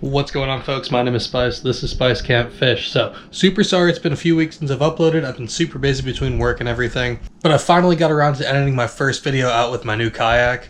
What's going on, folks? My name is Spice. This is Spice Can't Fish. So, super sorry it's been a few weeks since I've uploaded. I've been super busy between work and everything. But I finally got around to editing my first video out with my new kayak.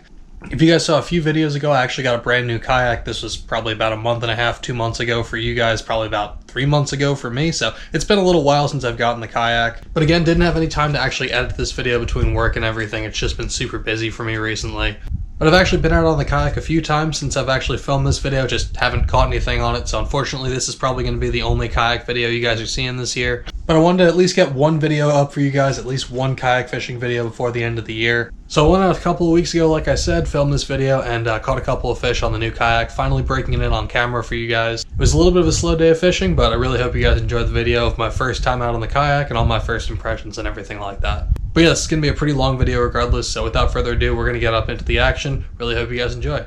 If you guys saw a few videos ago, I actually got a brand new kayak. This was probably about a month and a half, 2 months ago for you guys, probably about 3 months ago for me. So it's been a little while since I've gotten the kayak. But again, didn't have any time to actually edit this video between work and everything. It's just been super busy for me recently. But I've actually been out on the kayak a few times since I've actually filmed this video, just haven't caught anything on it. So unfortunately, this is probably going to be the only kayak video you guys are seeing this year. But I wanted to at least get one video up for you guys, at least one kayak fishing video before the end of the year. So I went out a couple of weeks ago, like I said, filmed this video and caught a couple of fish on the new kayak, finally breaking it in on camera for you guys. It was a little bit of a slow day of fishing, but I really hope you guys enjoyed the video of my first time out on the kayak and all my first impressions and everything like that. But yeah, this is going to be a pretty long video regardless, so without further ado, we're going to get up into the action. Really hope you guys enjoy.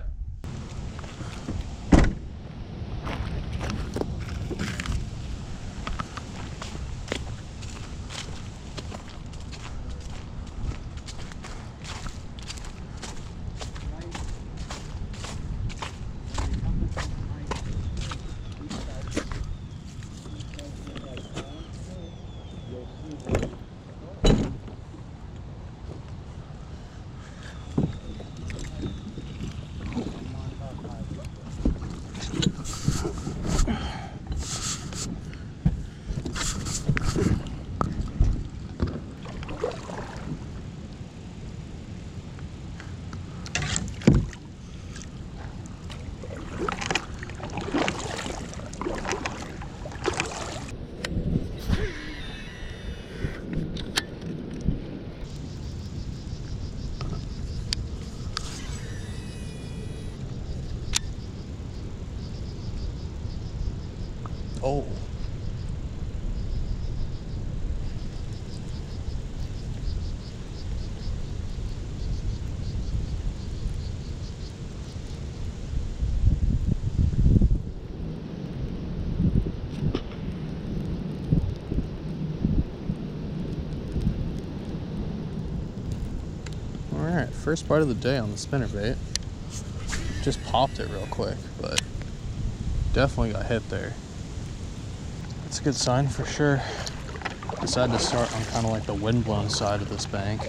Oh. Alright, first bite of the day on the spinnerbait. Just popped it real quick, but definitely got hit there. It's a good sign for sure. Decided to start on kind of like the windblown side of this bank,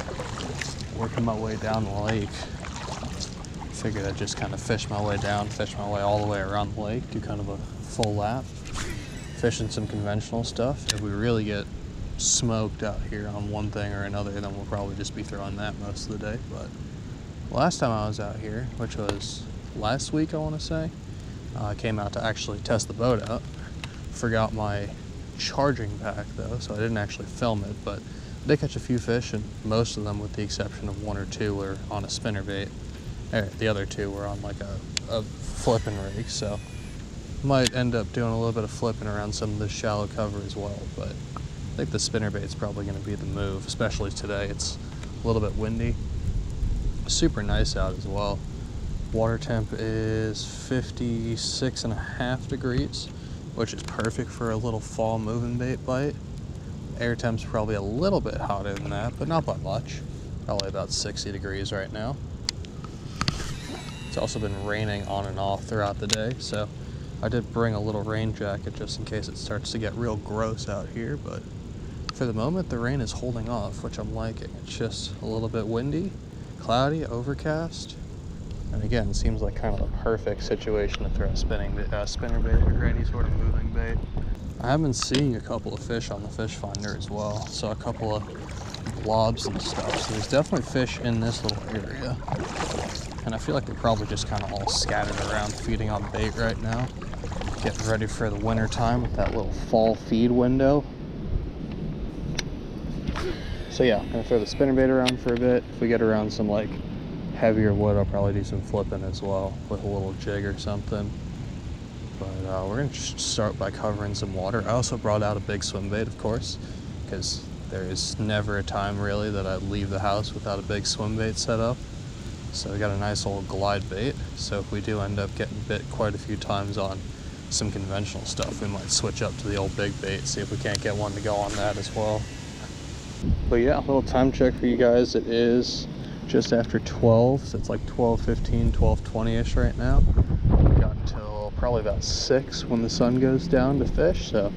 working my way down the lake. Figured I'd just kind of fish my way down, fish my way all the way around the lake, do kind of a full lap, fishing some conventional stuff. If we really get smoked out here on one thing or another, then we'll probably just be throwing that most of the day. But last time I was out here, which was last week I want to say, I came out to actually test the boat out. Forgot my charging pack though, so I didn't actually film it, but I did catch a few fish, and most of them, with the exception of one or two, were on a spinnerbait. The other two were on like a flipping rig, so might end up doing a little bit of flipping around some of the shallow cover as well, but I think the spinnerbait's probably going to be the move, especially today. It's a little bit windy, super nice out as well. Water temp is 56.5 degrees, which is perfect for a little fall moving bait bite. Air temp's probably a little bit hotter than that, but not by much. Probably about 60 degrees right now. It's also been raining on and off throughout the day, so I did bring a little rain jacket just in case it starts to get real gross out here, but for the moment the rain is holding off, which I'm liking. It's just a little bit windy, cloudy, overcast. And again, it seems like kind of a perfect situation to throw a spinnerbait or any sort of moving bait. I have been seeing a couple of fish on the fish finder as well. So a couple of blobs and stuff. So there's definitely fish in this little area. And I feel like they're probably just kind of all scattered around feeding on bait right now. Getting ready for the winter time with that little fall feed window. So yeah, I'm gonna throw the spinnerbait around for a bit. If we get around some like heavier wood, I'll probably do some flipping as well with a little jig or something. But we're going to start by covering some water. I also brought out a big swim bait, of course, because there is never a time really that I'd leave the house without a big swim bait set up. So we got a nice old glide bait. So if we do end up getting bit quite a few times on some conventional stuff, we might switch up to the old big bait, see if we can't get one to go on that as well. But yeah, a little time check for you guys. It is just after 12, so it's like 12:15, 12:20-ish right now. We got until probably about 6 when the sun goes down to fish, so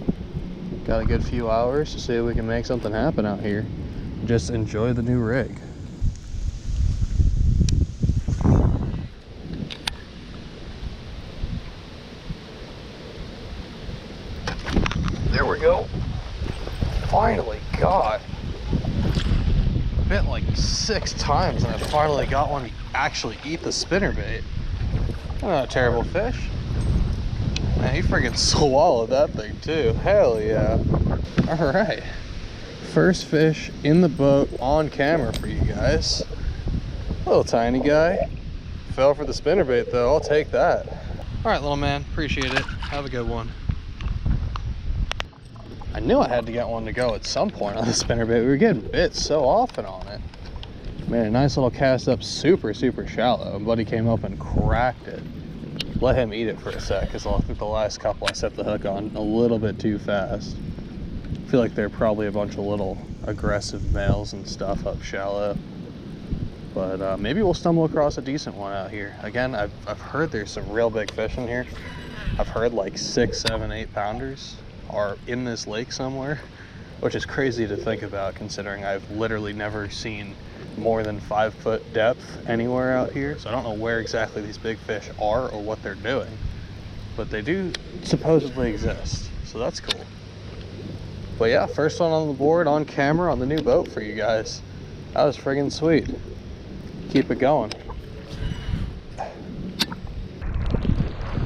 got a good few hours to see if we can make something happen out here. Just enjoy the new rig. There we go. Finally got. Bit like 6 times and I finally got one to actually eat the spinnerbait. Not a terrible fish. Man, he freaking swallowed that thing too. Hell yeah. Alright. First fish in the boat on camera for you guys. Little tiny guy. Fell for the spinnerbait though, I'll take that. Alright, little man, appreciate it. Have a good one. I knew I had to get one to go at some point on the spinnerbait. We were getting bit so often on it. Made a nice little cast up, super shallow. Buddy came up and cracked it. Let him eat it for a sec, because I think the last couple I set the hook on a little bit too fast. I feel like they're probably a bunch of little aggressive males and stuff up shallow. But maybe we'll stumble across a decent one out here. Again, I've heard there's some real big fish in here. I've heard like 6, 7, 8 pounders are in this lake somewhere, which is crazy to think about considering I've literally never seen more than 5 foot depth anywhere out here. So I don't know where exactly these big fish are or what they're doing, but they do supposedly exist, so that's cool. But yeah, first one on the board on camera on the new boat for you guys. That was friggin' sweet. Keep it going.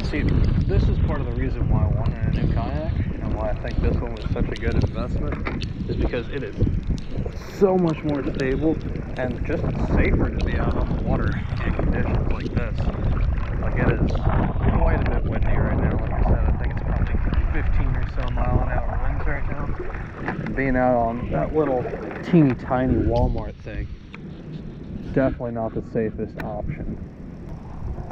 See, this is part of the reason why I wanted a new kayak and why I think this one was such a good investment, is because it is so much more stable and just safer to be out on the water in conditions like this. Like, it is quite a bit windy right now. Like I said, I think it's probably 15 or so mile-an-hour winds right now. Being out on that little teeny tiny Walmart thing, definitely not the safest option.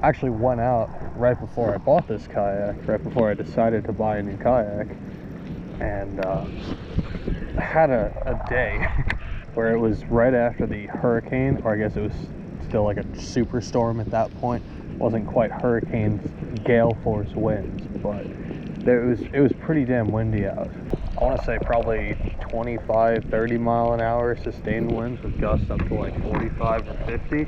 I actually went out right before I bought this kayak, right before I decided to buy a new kayak, and had a day where it was right after the hurricane, or I guess it was still like a superstorm at that point. It wasn't quite hurricane gale force winds, but it was pretty damn windy out. I want to say probably 25, 30 mile an hour sustained winds with gusts up to like 45 or 50.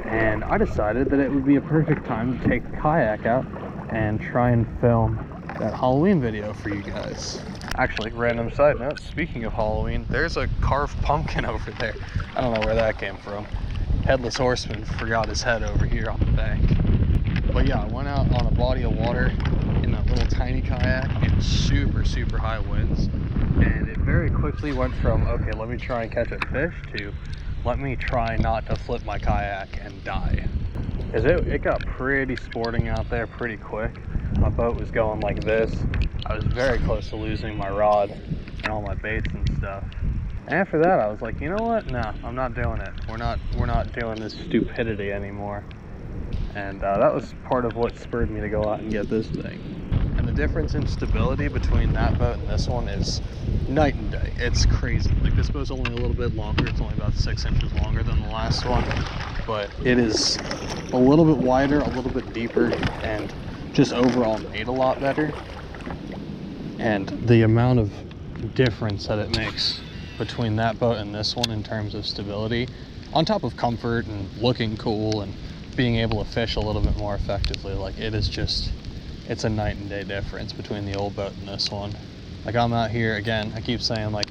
And I decided that it would be a perfect time to take the kayak out and try and film that Halloween video for you guys. Actually, random side note, speaking of Halloween, there's a carved pumpkin over there. I don't know where that came from. Headless Horseman forgot his head over here on the bank. But yeah, I went out on a body of water in that little tiny kayak in super high winds, and it very quickly went from, okay, let me try and catch a fish, to let me try not to flip my kayak and die. Because it got pretty sporting out there pretty quick. My boat was going like this. I was very close to losing my rod and all my baits and stuff. And after that, I was like, you know what? No, I'm not doing it. We're not doing this stupidity anymore. And that was part of what spurred me to go out and get this thing. And the difference in stability between that boat and this one is night and day. It's crazy. Like, this boat's only a little bit longer. It's only about 6 inches longer than the last one, but it is a little bit wider, a little bit deeper, and just overall made a lot better. And the amount of difference that it makes between that boat and this one in terms of stability, on top of comfort and looking cool and being able to fish a little bit more effectively, like, it is just, it's a night and day difference between the old boat and this one. Like, I'm out here again, I keep saying like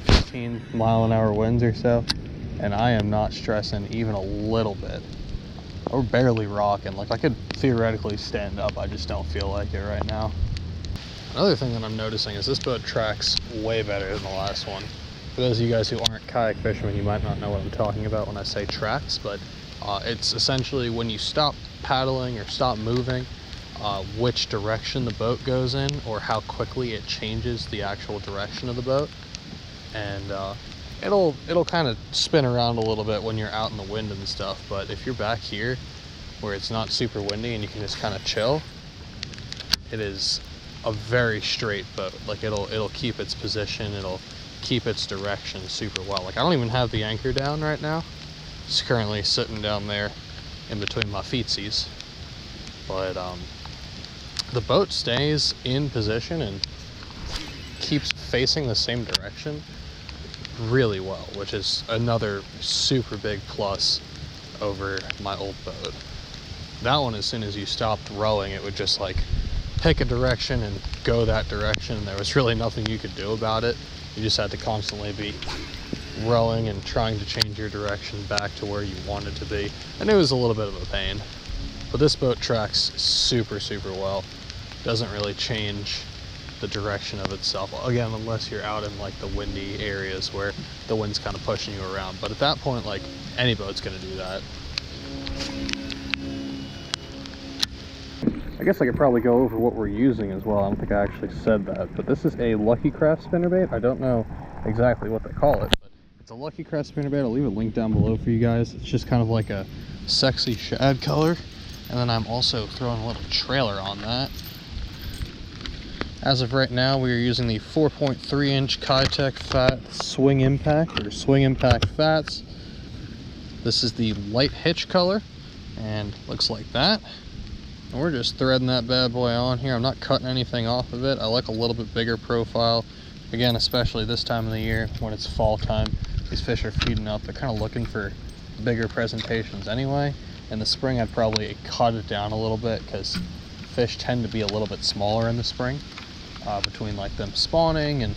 15 mile an hour winds or so, and I am not stressing even a little bit. We're barely rocking. Like, I could theoretically stand up, I just don't feel like it right now. Another thing that I'm noticing is this boat tracks way better than the last one. For those of you guys who aren't kayak fishermen, you might not know what I'm talking about when I say tracks, but it's essentially when you stop paddling or stop moving, which direction the boat goes in, or how quickly it changes the actual direction of the boat. And it'll kind of spin around a little bit when you're out in the wind and stuff, but if you're back here where it's not super windy and you can just kind of chill, it is a very straight boat. Like, it'll keep its position, it'll keep its direction super well. Like, I don't even have the anchor down right now. It's currently sitting down there in between my feetsies, but the boat stays in position and keeps facing the same direction really well, which is another super big plus over my old boat. That one, as soon as you stopped rowing, it would just like pick a direction and go that direction, and there was really nothing you could do about it. You just had to constantly be rowing and trying to change your direction back to where you wanted to be, and it was a little bit of a pain. But this boat tracks super well. Doesn't really change the direction of itself, again, unless you're out in like the windy areas where the wind's kind of pushing you around. But at that point, like, any boat's gonna do that. I guess I could probably go over what we're using as well. I don't think I actually said that, but this is a Lucky Craft spinnerbait. I don't know exactly what they call it, but it's a Lucky Craft spinnerbait. I'll leave a link down below for you guys. It's just kind of like a sexy shad color, and then I'm also throwing a little trailer on that. As of right now, we are using the 4.3-inch KAYAK Fat Swing Impact, or Swing Impact Fats. This is the light hitch color, and looks like that. And we're just threading that bad boy on here. I'm not cutting anything off of it. I like a little bit bigger profile. Again, especially this time of the year when it's fall time, these fish are feeding up. They're kind of looking for bigger presentations anyway. In the spring, I'd probably cut it down a little bit because fish tend to be a little bit smaller in the spring. Between like them spawning and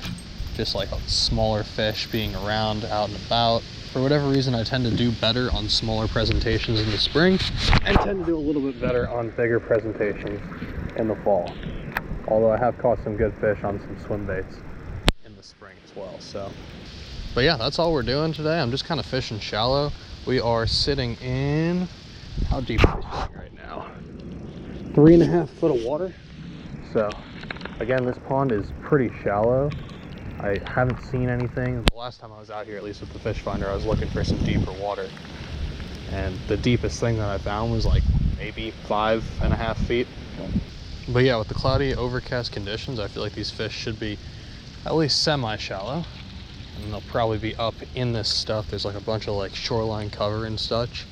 just like smaller fish being around out and about. For whatever reason, I tend to do better on smaller presentations in the spring and tend to do a little bit better on bigger presentations in the fall. Although I have caught some good fish on some swim baits in the spring as well. So, but yeah, that's all we're doing today. I'm just kind of fishing shallow. We are sitting in, how deep are we sitting right now? 3.5 foot of water. So again, this pond is pretty shallow. I haven't seen anything. The last time I was out here, at least with the fish finder, I was looking for some deeper water. And the deepest thing that I found was like maybe 5.5 feet. But yeah, with the cloudy, overcast conditions, I feel like these fish should be at least semi-shallow. And they'll probably be up in this stuff. There's like a bunch of like shoreline cover and such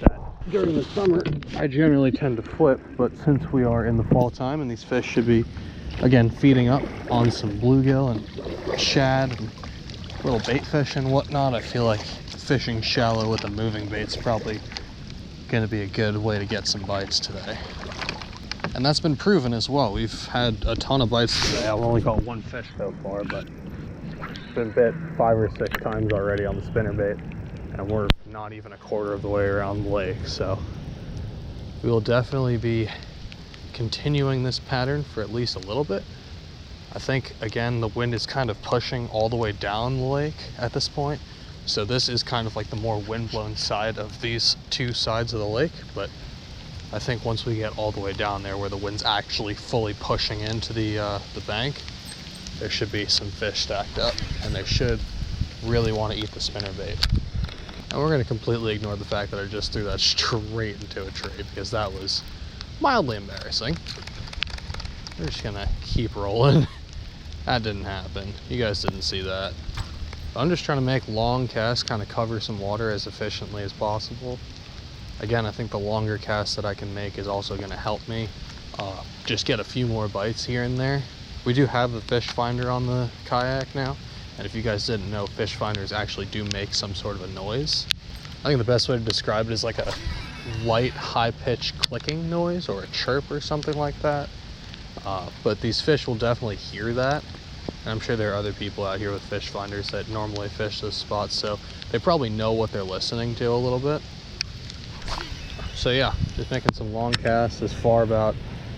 that during the summer I generally tend to flip, but since we are in the fall time and these fish should be again feeding up on some bluegill and shad and little bait fish and whatnot, I feel like fishing shallow with a moving bait's probably going to be a good way to get some bites today. And that's been proven as well. We've had a ton of bites today. I've only caught one fish so far, but been bit 5 or 6 times already on the spinnerbait, and we're not even a quarter of the way around the lake. So we will definitely be continuing this pattern for at least a little bit. I think again the wind is kind of pushing all the way down the lake at this point, so this is kind of like the more wind-blown side of these two sides of the lake. But I think once we get all the way down there where the wind's actually fully pushing into the bank, there should be some fish stacked up, and they should really want to eat the spinnerbait. And we're going to completely ignore the fact that I just threw that straight into a tree, because that was mildly embarrassing. We're just going to keep rolling. That didn't happen. You guys didn't see that. I'm just trying to make long casts, kind of cover some water as efficiently as possible. Again, I think the longer casts that I can make is also going to help me just get a few more bites here and there. We do have the fish finder on the kayak now, and if you guys didn't know, fish finders actually do make some sort of a noise. I think the best way to describe it is like a light, high-pitched clicking noise or a chirp or something like that. But these fish will definitely hear that, and I'm sure there are other people out here with fish finders that normally fish this spot, so they probably know what they're listening to a little bit. So yeah, just making some long casts as far about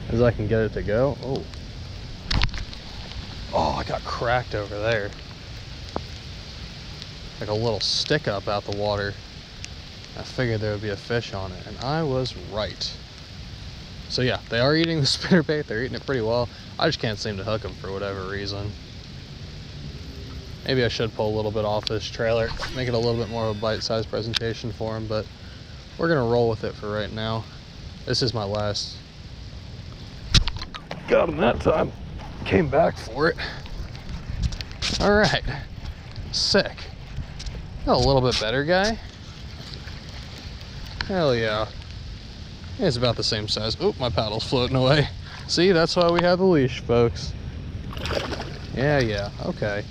as I can get it to go. Oh, I got cracked over there. Like a little stick up out the water. I figured there would be a fish on it, and I was right. So yeah, they are eating the spinnerbait. They're eating it pretty well. I just can't seem to hook them for whatever reason. Maybe I should pull a little bit off this trailer, make it a little bit more of a bite-sized presentation for them, but we're gonna roll with it for right now. This is my last. Got him that time. Came back for it. All right, sick. Got a little bit better guy. Hell yeah. It's about the same size. Oop, my paddle's floating away. See, that's why we have the leash, folks. Yeah, okay.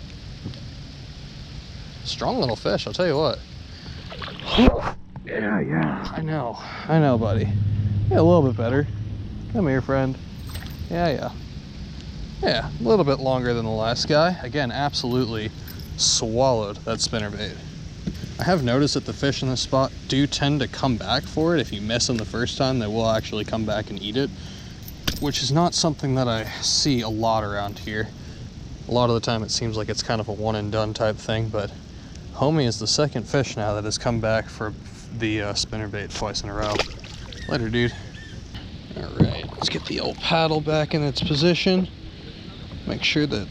Strong little fish, I'll tell you what. Yeah, I know, buddy. Yeah, a little bit better. Come here, friend. Yeah, a little bit longer than the last guy. Again, absolutely swallowed that spinnerbait. I have noticed that the fish in this spot do tend to come back for it. If you miss them the first time, they will actually come back and eat it, which is not something that I see a lot around here. A lot of the time it seems like it's kind of a one and done type thing, but homie is the second fish now that has come back for the spinnerbait twice in a row. Later, dude. All right, let's get the old paddle back in its position. Make sure that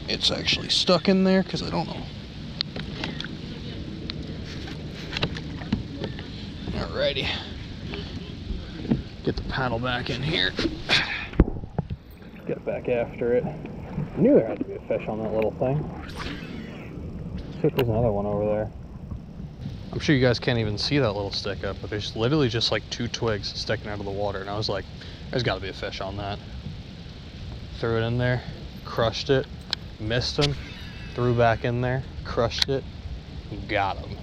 it's actually stuck in there, because I don't know. Alrighty. Get the paddle back in here. Get back after it. I knew there had to be a fish on that little thing. See if there's another one over there. I'm sure you guys can't even see that little stick up, but there's literally just like 2 twigs sticking out of the water, and I was like, there's got to be a fish on that. Threw it in there, crushed it, missed him, threw back in there, crushed it, got him.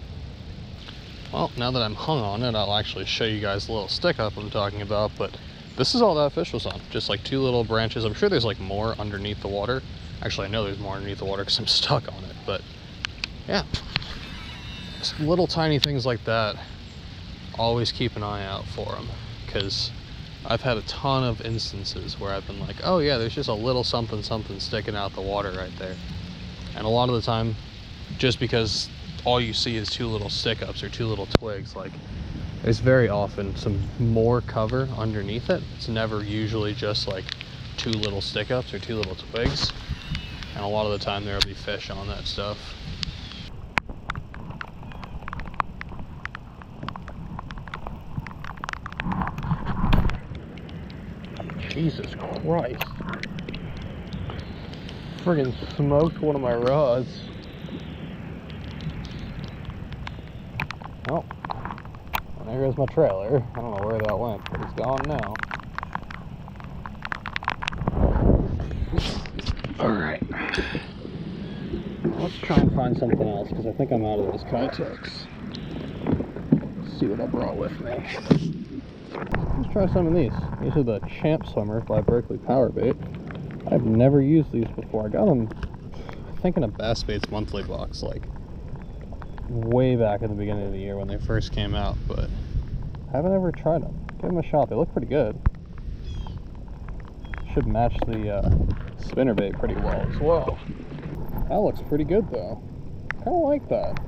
Well, now that I'm hung on it, I'll actually show you guys the little stick up I'm talking about, but this is all that fish was on, just like 2 little branches. I'm sure there's like more underneath the water. Actually, I know there's more underneath the water because I'm stuck on it, but yeah. Just little tiny things like that, always keep an eye out for them, because I've had a ton of instances where I've been like, oh yeah, there's just a little something sticking out the water right there. And a lot of the time, just because all you see is 2 little stick ups or 2 little twigs, like there's very often some more cover underneath it. It's never usually just like 2 little stick ups or 2 little twigs. And a lot of the time there'll be fish on that stuff. Jesus Christ. Friggin' smoked one of my rods. Oh, there goes my trailer. I don't know where that went, but it's gone now. Alright. Let's try and find something else, because I think I'm out of those KAYAKs. Let's see what I brought with me. Let's try some of these. These are the Champ Swimmer by Berkeley Powerbait. I've never used these before. I got them, I think, in a Bass Baits monthly box, like way back at the beginning of the year when they first came out, but I haven't ever tried them. Give them a shot. They look pretty good. Should match the spinnerbait pretty well as well. That looks pretty good though. Kind of like that.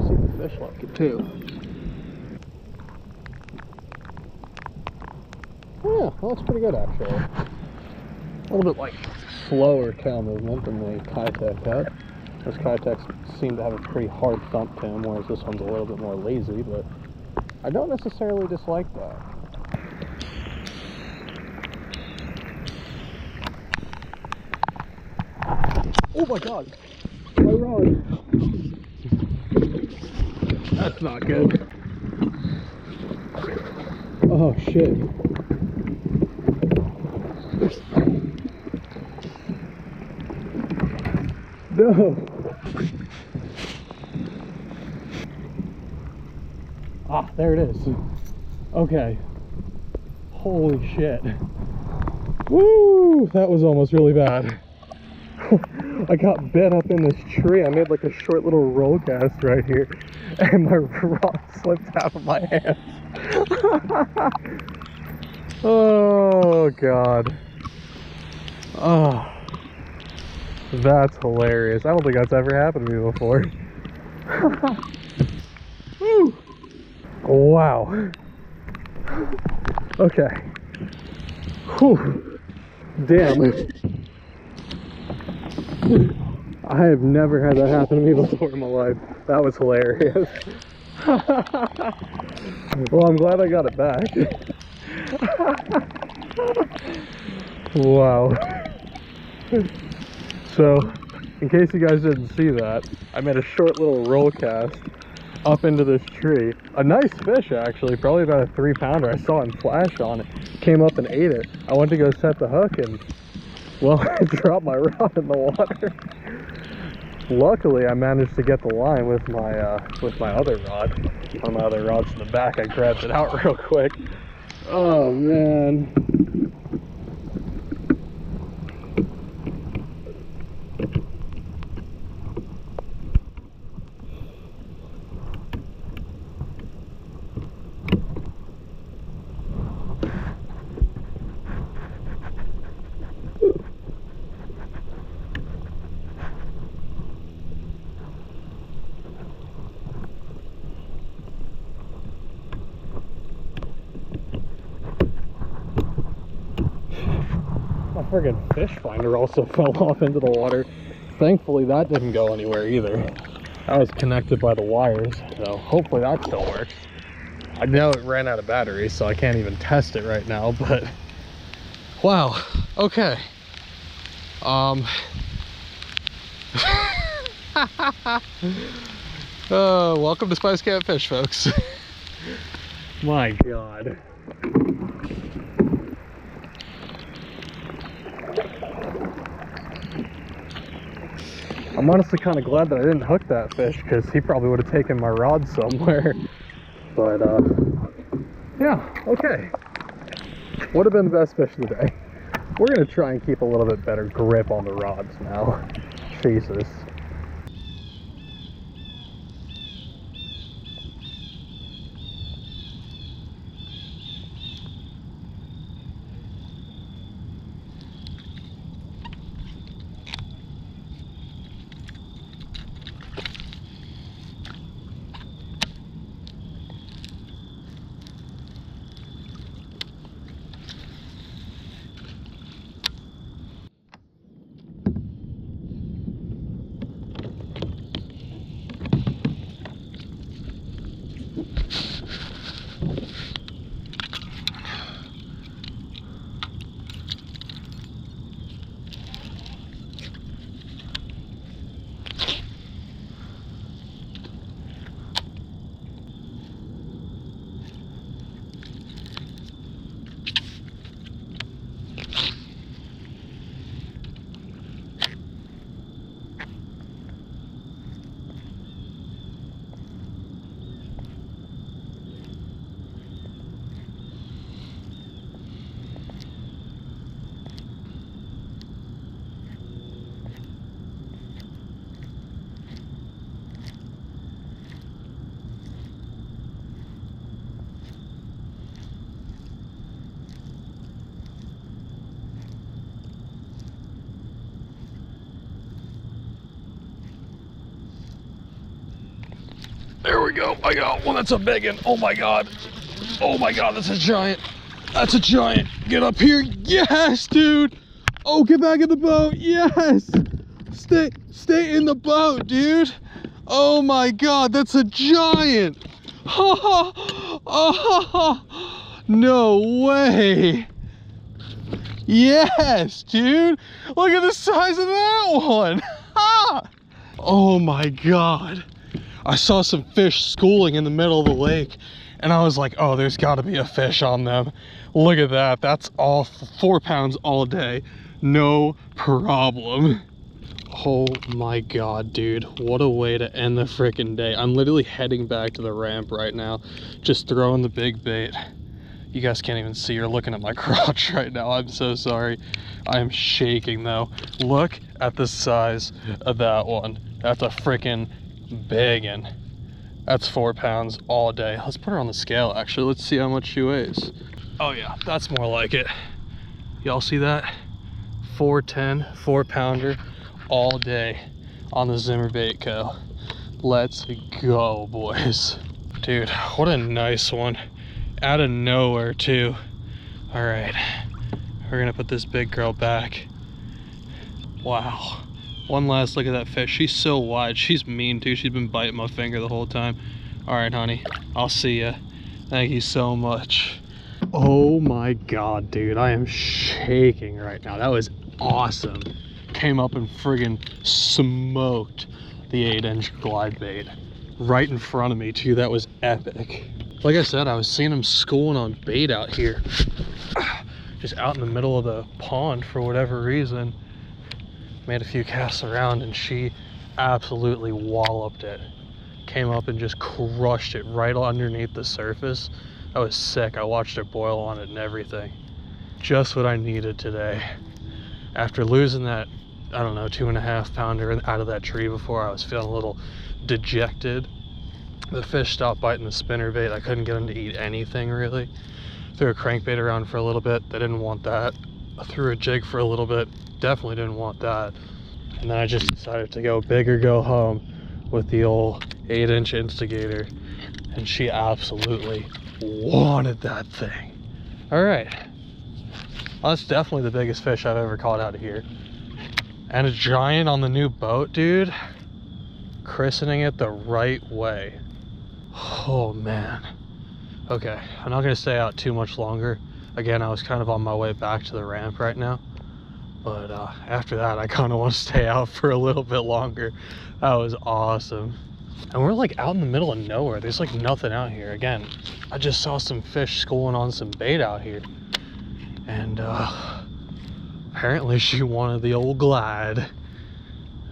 See if the fish like it too. Yeah, that looks pretty good actually. A little bit like slower tail movement than the KAYAK had. Those KAYAKs seem to have a pretty hard thump to them, whereas this one's a little bit more lazy, but I don't necessarily dislike that. Oh my god! My rod! That's not good. Oh shit. No! Ah, there it is. Okay. Holy shit. Woo! That was almost really bad. I got bit up in this tree. I made like a short little roll cast right here, and my rod slipped out of my hands. Oh god. Oh, that's hilarious. I don't think that's ever happened to me before. Woo! Wow. Okay. Whew. Damn. I have never had that happen to me before in my life. That was hilarious. Well, I'm glad I got it back. Wow. So, in case you guys didn't see that, I made a short little roll cast up into this tree. A nice fish actually, probably about a 3-pounder. I saw him flash on it. came up and ate it. I went to go set the hook and, well, I dropped my rod in the water. Luckily, I managed to get the line with my other rod. One of my other rods in the back, I grabbed it out real quick. Oh man. My friggin' fish finder also fell off into the water. Thankfully that didn't go anywhere either. That was connected by the wires, so hopefully that still works. I know it ran out of battery, so I can't even test it right now, but wow, okay. Welcome to Spice Catfish, folks. My God. I'm honestly kind of glad that I didn't hook that fish, because he probably would have taken my rod somewhere. But yeah, okay. Would have been the best fish of the day. We're gonna try and keep a little bit better grip on the rods now. Jesus. There we go. I got one. That's a big one. Oh my God. Oh my God. That's a giant. That's a giant. Get up here. Yes, dude. Oh, get back in the boat. Yes. Stay in the boat, dude. Oh my God. That's a giant. No way. Yes, dude. Look at the size of that one. Oh my God. I saw some fish schooling in the middle of the lake and I was like, oh, there's gotta be a fish on them. Look at that. That's all 4 pounds all day. No problem. Oh my God, dude. What a way to end the freaking day. I'm literally heading back to the ramp right now, just throwing the big bait. You guys can't even see, you're looking at my crotch right now. I'm so sorry. I am shaking though. Look at the size of that one. That's a freaking big one. That's 4 pounds all day. Let's put her on the scale actually. Let's see how much she weighs. Oh yeah, that's more like it. Y'all see that? 410, 4 pounder all day on the Swimbait Co. Let's go, boys. Dude, what a nice one. Out of nowhere too. All right, we're gonna put this big girl back. Wow. One last look at that fish. She's so wide. She's mean too. She's been biting my finger the whole time. All right, honey. I'll see ya. Thank you so much. Oh my God, dude. I am shaking right now. That was awesome. Came up and friggin' smoked the 8-inch glide bait. Right in front of me too. That was epic. Like I said, I was seeing him schooling on bait out here. Just out in the middle of the pond for whatever reason. Made a few casts around and she absolutely walloped it. Came up and just crushed it right underneath the surface. That was sick. I watched her boil on it and everything. Just what I needed today. After losing that, I don't know, 2.5 pounder out of that tree before, I was feeling a little dejected. The fish stopped biting the spinnerbait. I couldn't get them to eat anything really. Threw a crankbait around for a little bit. They didn't want that. I threw a jig for a little bit. Definitely didn't want that. And then I just decided to go big or go home with the old 8-inch instigator. And she absolutely wanted that thing. All right. Well, that's definitely the biggest fish I've ever caught out of here. And a giant on the new boat, dude. Christening it the right way. Oh man. Okay, I'm not gonna stay out too much longer. Again, I was kind of on my way back to the ramp right now. But after that, I kind of want to stay out for a little bit longer. That was awesome. And we're like out in the middle of nowhere. There's like nothing out here. Again, I just saw some fish schooling on some bait out here. And apparently she wanted the old glide.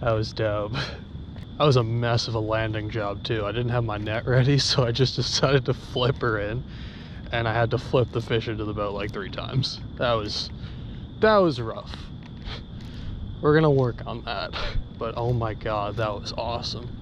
That was dope. That was a mess of a landing job too. I didn't have my net ready, so I just decided to flip her in. And I had to flip the fish into the boat like 3 times. That was rough. We're gonna work on that. But oh my god, that was awesome.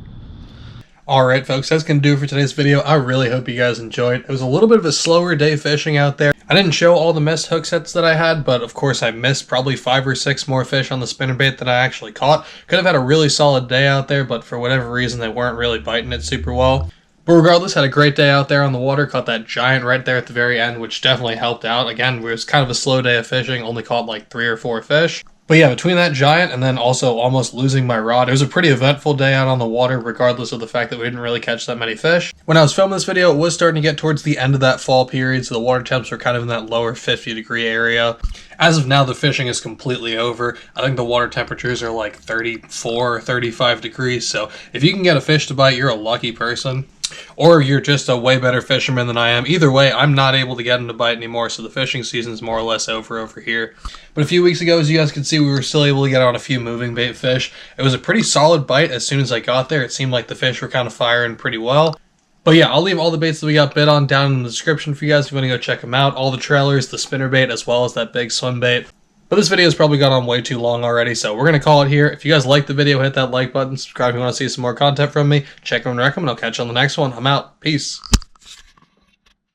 Alright folks, that's going to do it for today's video. I really hope you guys enjoyed. It was a little bit of a slower day fishing out there. I didn't show all the missed hook sets that I had, but of course I missed probably 5 or 6 more fish on the spinnerbait that I actually caught. Could have had a really solid day out there, but for whatever reason they weren't really biting it super well. But regardless, had a great day out there on the water. Caught that giant right there at the very end, which definitely helped out. Again, it was kind of a slow day of fishing, only caught like 3 or 4 fish. But yeah, between that giant and then also almost losing my rod, it was a pretty eventful day out on the water, regardless of the fact that we didn't really catch that many fish. When I was filming this video, it was starting to get towards the end of that fall period, so the water temps were kind of in that lower 50-degree area. As of now, the fishing is completely over. I think the water temperatures are like 34 or 35 degrees, so if you can get a fish to bite, you're a lucky person. Or you're just a way better fisherman than I am. Either way, I'm not able to get them to bite anymore, so the fishing season's more or less over here. But a few weeks ago, as you guys can see, we were still able to get on a few moving bait fish. It was a pretty solid bite as soon as I got there. It seemed like the fish were kind of firing pretty well. But yeah, I'll leave all the baits that we got bit on down in the description for you guys if you want to go check them out. All the trailers, the spinnerbait, as well as that big swim bait. But this video has probably gone on way too long already, so we're going to call it here. If you guys liked the video, hit that like button, subscribe if you want to see some more content from me. Check and recommend. I'll catch you on the next one. I'm out. Peace.